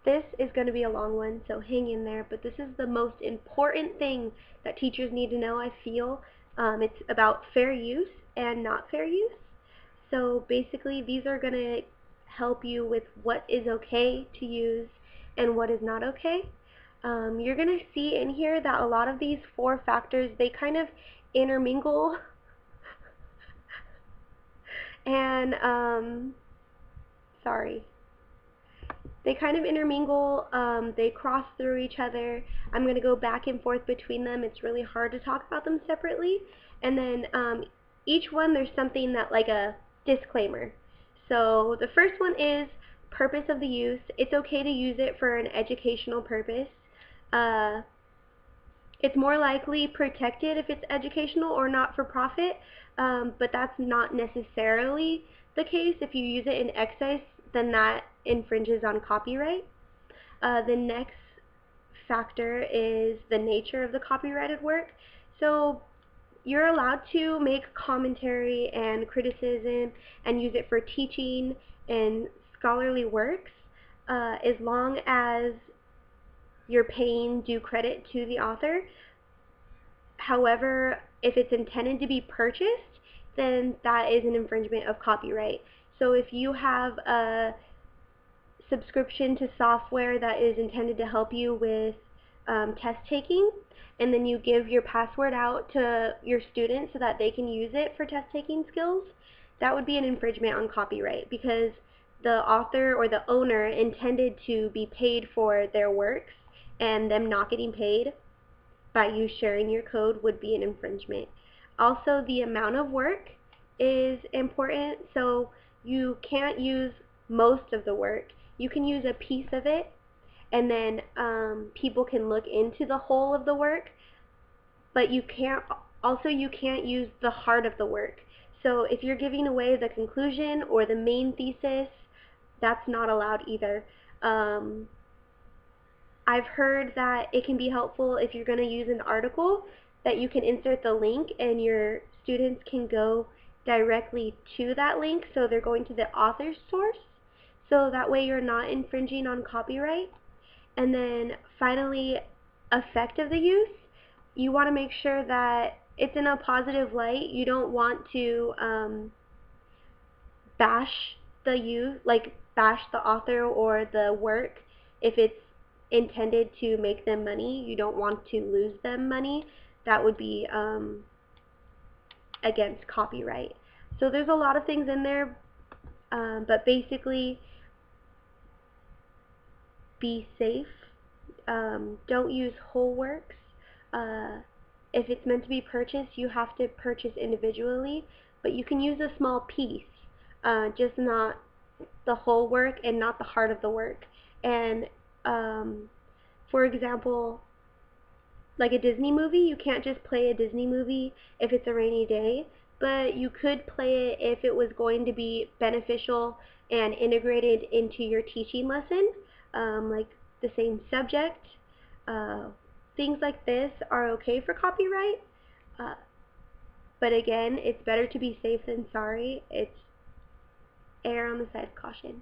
This is going to be a long one, so hang in there, but this is the most important thing that teachers need to know, I feel. It's about fair use and not fair use. So basically, these are going to help you with what is okay to use and what is not okay. You're going to see in here that a lot of these 4 factors, they kind of intermingle and, sorry. They kind of intermingle, they cross through each other. I'm going to go back and forth between them. It's really hard to talk about them separately. And then each one, there's something that, like a disclaimer. So the first one is purpose of the use. It's okay to use it for an educational purpose. It's more likely protected if it's educational or not for profit, but that's not necessarily the case. If you use it in excess, then that infringes on copyright. The next factor is the nature of the copyrighted work. So you're allowed to make commentary and criticism and use it for teaching and scholarly works, as long as you're paying due credit to the author. However, if it's intended to be purchased, then that is an infringement of copyright. So if you have a subscription to software that is intended to help you with test taking, and then you give your password out to your students so that they can use it for test taking skills, that would be an infringement on copyright, because the author or the owner intended to be paid for their works, and them not getting paid by you sharing your code would be an infringement. Also, the amount of work is important, so you can't use most of the work. You can use a piece of it, and then people can look into the whole of the work, but you can't use the heart of the work. So if you're giving away the conclusion or the main thesis, that's not allowed either. I've heard that it can be helpful if you're going to use an article that you can insert the link and your students can go directly to that link, so they're going to the author's source, so that way you're not infringing on copyright. And then finally, effect of the use. You want to make sure that it's in a positive light. You don't want to bash bash the author or the work. If it's intended to make them money, you don't want to lose them money. That would be against copyright. So there's a lot of things in there, but basically, be safe. Don't use whole works. If it's meant to be purchased, you have to purchase individually, but you can use a small piece, just not the whole work and not the heart of the work. And for example, like a Disney movie, you can't just play a Disney movie if it's a rainy day, but you could play it if it was going to be beneficial and integrated into your teaching lesson, like the same subject. Things like this are okay for copyright, but again, it's better to be safe than sorry. It's err on the side of caution.